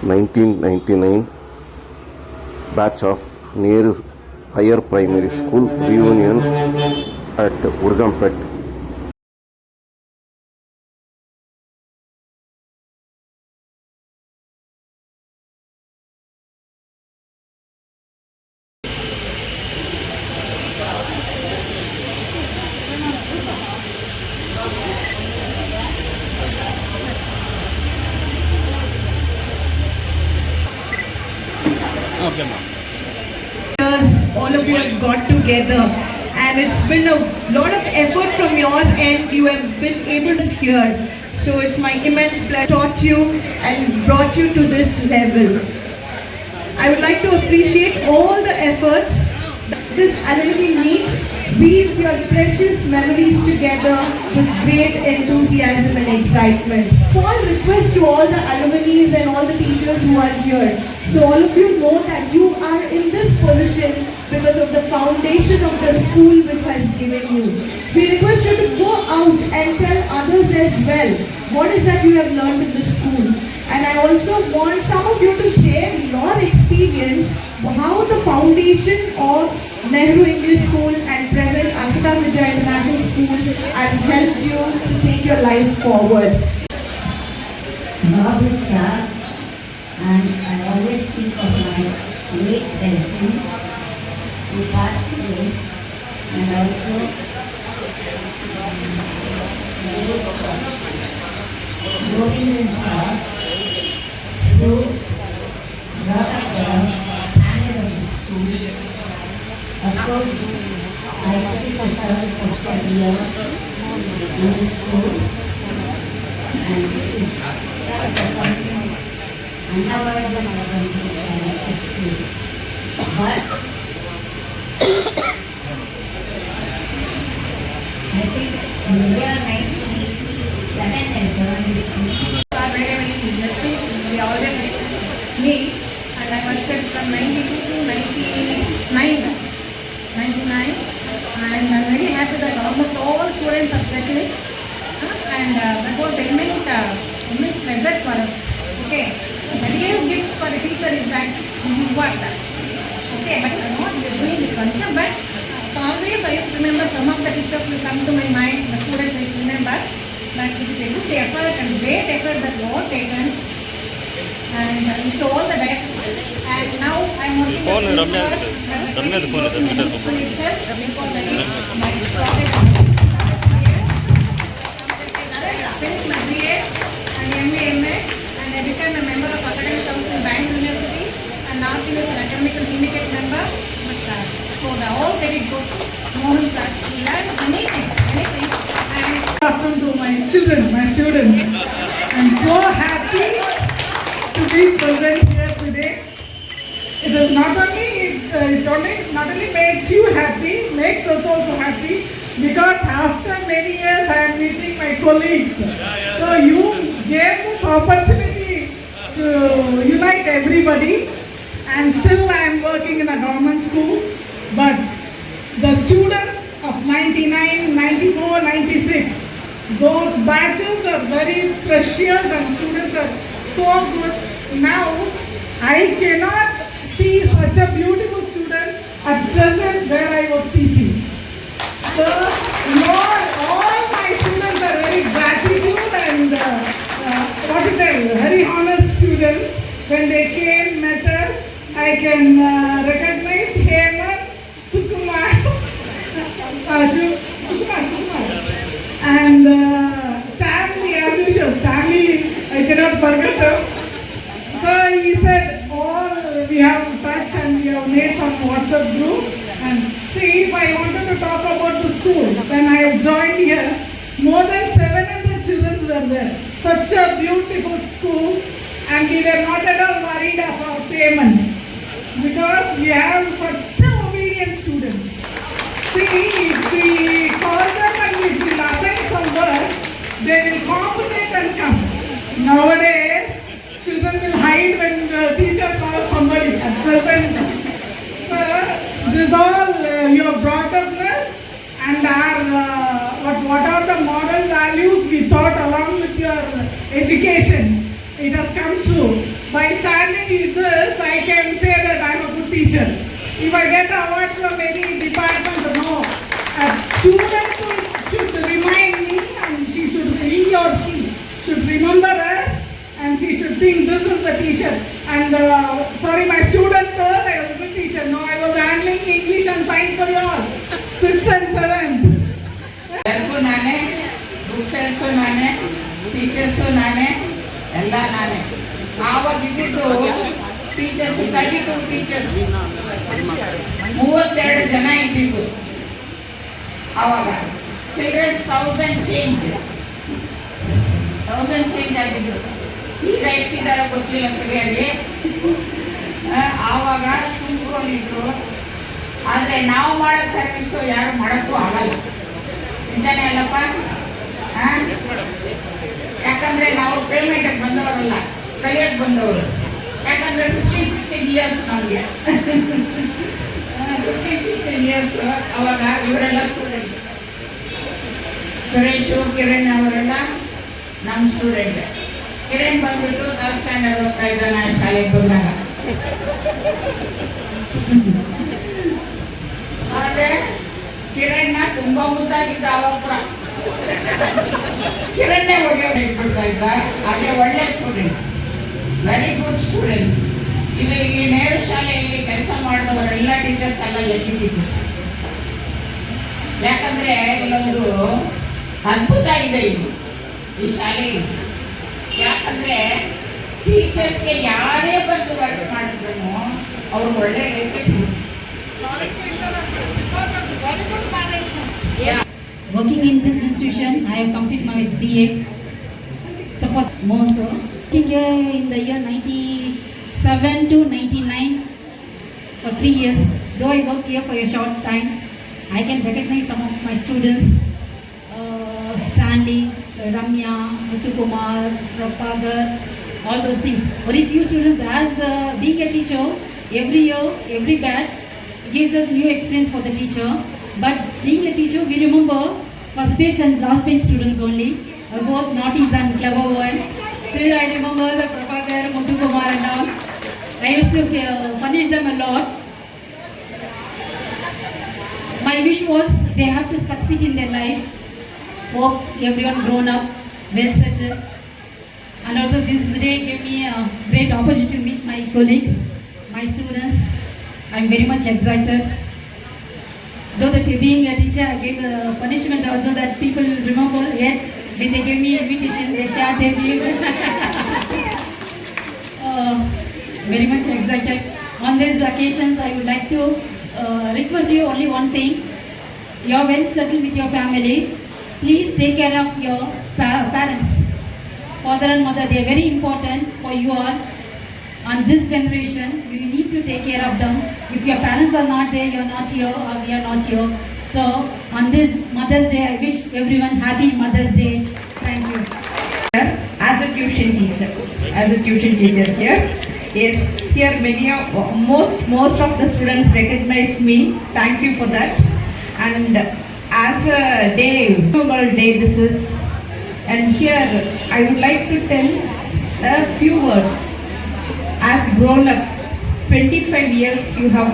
1999 batch of Nehru Higher Primary School reunion at Urgampet. All of you have got together, and it's been a lot of effort from your end. You have been able to hear. So it's my immense pleasure taught you and brought you to this level. I would like to appreciate all the efforts. This alumni meet weaves your precious memories together with great enthusiasm and excitement. Small request to all the alumni and all the teachers who are here. So all of you know that you are in this position because of the foundation of the school which has given you. We request you to go out and tell others as well what is that you have learned in the school. And I also want some of you to share your experience how the foundation of Nehru English School and present Akshata Vidya International School has helped you to take your life forward. Love is sad, and I always think of my late president who passed away, and also Govindran sir who brought up the standard of the school. Of course, I did the service of 10 years in the school, and it is such a confidence, unavoidable confidence at the school. But I think in the year 1987 I joined the school. Very seriously, we always meet, and I was there from 92 to 99. And I'm very happy that almost all students are settling, and that was the immense pleasure for us. Okay, the real gift for the teacher is that this is what. Okay, but not we are doing this function, but always I used to remember some of the teachers will come to my mind, the students I remember that it is a good effort and great effort that you all taken, and wish you all the best. And now I'm working finished my BA and MA, and I became a member of Academic Council in Bangalore University, and now I'm an academic syndicate member. So the all credit goes to Mohan sir. We learned many things. And good afternoon to my children, my students. I'm so happy to be present here today. It is not only makes you happy, makes us also happy, because after many years I am meeting my colleagues. So you gave this opportunity to unite everybody, and still I am working in a government school, but the students of 99, 94, 96, those batches are very precious and students are so good. Now I cannot see such a beautiful student at present where I was teaching. So all my students are very gratitude and very honest students. When they came, met us, I can recognize Hemant, Sukumar, and Stanley, as usual. Stanley, I cannot forget him. So he said, we have touch and we have made some WhatsApp group. And see, if I wanted to talk about the school, when I have joined here, more than 700 children were there. Such a beautiful school, and we were not at all worried about payment, because we have such obedient students. See, if we call them and if we assign some work, they will cooperate and come. Nowadays, children will hide when the teacher calls somebody at present. This is all your brought upness and our what are the moral values we taught along with your education. It has come true by if I get awards from any department, no. A student should remind me and he or she should remember us and she should think this is the teacher. And sorry, my student thought I was a good teacher. No, I was handling English and science for you all. 6th and 7th. ಎಲ್ಲರೂ ನಾನೇ, ಬುಕ್ಸೆಲ್ಸು ನಾನೇ, teachers ನಾನೇ, ಎಲ್ಲ ನಾನೇ. ಆವಾಗ ಇದ್ದಿದ್ದು teachers 32 teachers, 32 ಜನ ಇದ್ದಿದ್ದು ಆವಾಗ. ಚಿಲ್ಡ್ರನ್ಸ್ 1000 ಚೇಂಜ್ ಆಗಿದ್ರು. ಈಗ ಎಷ್ಟಿದಾರ ಗೊತ್ತಿಲ್ಲ ಸರಿಯಾಗಿ. ಆವಾಗ ತುಂಬಿಕೊಂಡಿದ್ರು. ಆದರೆ ನಾವು ಮಾಡೋ ಸರ್ವಿಸು ಯಾರು ಮಾಡೋಕ್ಕೂ ಆಗಲ್ಲ. ನಿಜಾನೇ ಅಲ್ಲಪ್ಪ? ಯಾಕಂದ್ರೆ ನಾವು ಪೇಮೆಂಟಿಗೆ ಬಂದವರಲ್ಲ, ಕಲಿಯಕ್ಕೆ ಬಂದವರು. ಯಾಕಂದ್ರೆ 15-16 ಇಯರ್ಸ್ ನಮಗೆ. 15-16 ಇಯರ್ಸ್. ಅವಾಗ ಇವರೆಲ್ಲ ಸ್ಟೂಡೆಂಟ್. ಸುರೇಶು, ಕಿರಣ್ ಅವರೆಲ್ಲ ನಮ್ಮ ಸ್ಟೂಡೆಂಟ್. ಕಿರಣ್ ಬಂದ್ಬಿಟ್ಟು 3rd ಸ್ಟ್ಯಾಂಡರ್ಡ್ ಓದ್ತಾ ಇದ್ದಾನೆ ಶಾಲೆಗೆ ಬಂದಾಗ. ಆದರೆ ಕಿರಣ್ಣ ತುಂಬಾ ಮುದ್ದಾಗಿದ್ದ ಅವಾಗ ಕೂಡ. ಕಿರಣ್ಣೆ ಒಳ್ಳೆ ಕೊಡ್ತಾ ಇದ್ದ. ಆದರೆ ಒಳ್ಳೆ ಸ್ಟೂಡೆಂಟ್ಸ್, ವೆರಿ ಗುಡ್ ಸ್ಟೂಡೆಂಟ್ಸ್. ಇಲ್ಲಿ ನೇರು ಶಾಲೆಯಲ್ಲಿ ಕೆಲಸ ಮಾಡಿದವರೆಲ್ಲ ಟೀಚರ್ಸ್ ಎಲ್ಲ ಲೆಕ್ಕಿ ಟೀಚರ್ಸ್. ಯಾಕಂದ್ರೆ ಇಲ್ಲೊಂದು ಅದ್ಭುತ ಇದೆ ಈ ಶಾಲೆಯಲ್ಲಿ. ಯಾಕಂದ್ರೆ ಟೀಚರ್ಸ್ಗೆ ಯಾರೇ ಬಂದು ವರ್ಕ್ ಮಾಡಿದ್ರು ಅವ್ರು ಒಳ್ಳೆ rate. Working in this institution, I have completed my BA. So for months, working here in the year 97 to 99 for 3 years. Though I worked here for a short time, I can recognize some of my students. Stanley, Ramya, Muthukumar, Prabhakar, all those things. Very few students. As being a teacher, every year, every batch gives us new experience for the teacher. But being a teacher, we remember first bench and last bench students only, both naughties and clever one. Still, I remember the Prabhakar, Muthukumar and all. I used to punish them a lot. My wish was they have to succeed in their life. Hope everyone grown up, well settled. And also this day gave me a great opportunity to meet my colleagues, my students. I'm very much excited. Though that being a teacher, I gave a punishment also that people remember. Yet when they gave me invitation, they shared their views. Very much excited. On these occasions, I would like to request you only one thing. You're well settled with your family. Please take care of your parents, father and mother. They are very important for you all. On this generation, you need to take care of them. If your parents are not there, you're not here, or we are not here. So, on this Mother's Day, I wish everyone happy Mother's Day. Thank you. As a tuition teacher here. Yes, here most of the students recognized me. Thank you for that. And as a normal day this is, and here I would like to tell a few words. As grown-ups, 25 years you have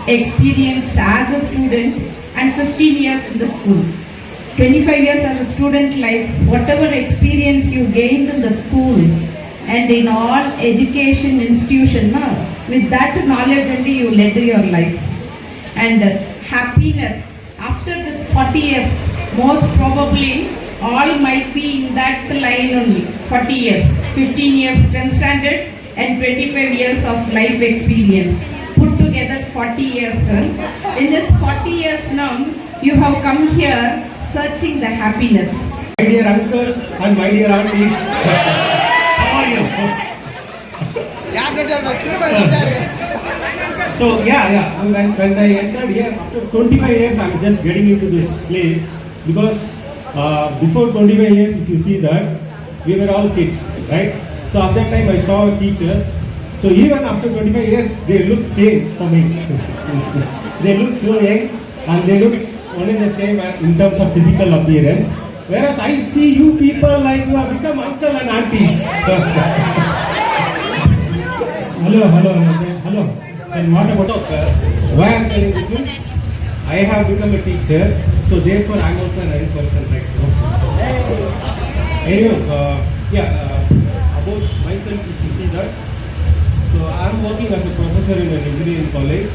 experienced as a student and 15 years in the school. 25 years as a student life, whatever experience you gained in the school and in all education institution, with that knowledge only you led your life. And happiness, after this 40 years, most probably all might be in that line only. 40 years, 15 years 10th standard and 25 years of life experience. Put together 40 years. In this 40 years now, you have come here searching the happiness. My dear uncle and my dear aunties, how are you? So when I entered here after 25 years, I'm just getting into this place because before 25 years, if you see that, we were all kids, right? So at that time I saw teachers. So even after 25 years, they look same for me. They look so young and they look only the same in terms of physical appearance. Whereas I see you people like you have become uncle and aunties. Hello. And what about Why I'm telling this means I have become a teacher, so therefore I'm also an young person right now. Anyway, about myself, if you see that, so I'm working as a professor in an engineering college.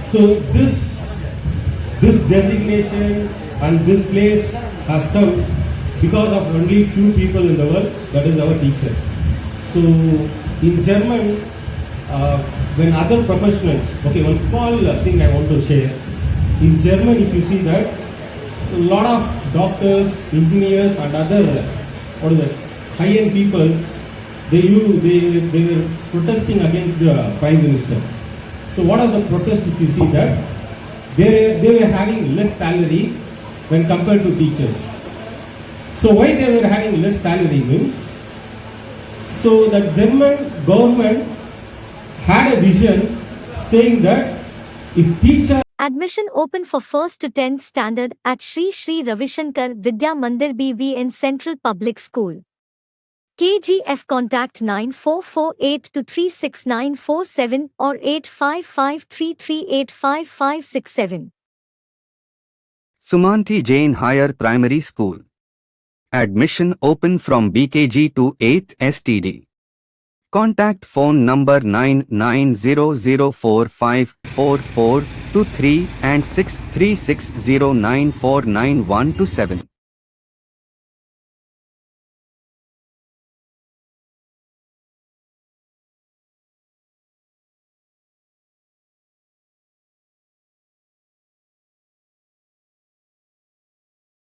So this designation and this place has come because of only few people in the world, that is our teacher. So in German, when other professionals, okay, one small thing I want to share. In German, if you see that, a lot of doctors, engineers and other high-end people, they were protesting against the Prime Minister. So what are the protests if you see that? They were having less salary when compared to teachers. So why they were having less salary means, so the German government had a vision saying that if teachers Admission open for 1st to 10th standard at Shri Shri Ravishankar Vidya Mandir BV in Central Public School. KGF contact 9448236947 or 8553385567. Sumanthi Jain Higher Primary School. Admission open from BKG to 8th STD. Contact phone number 9900454423 and 6360949127.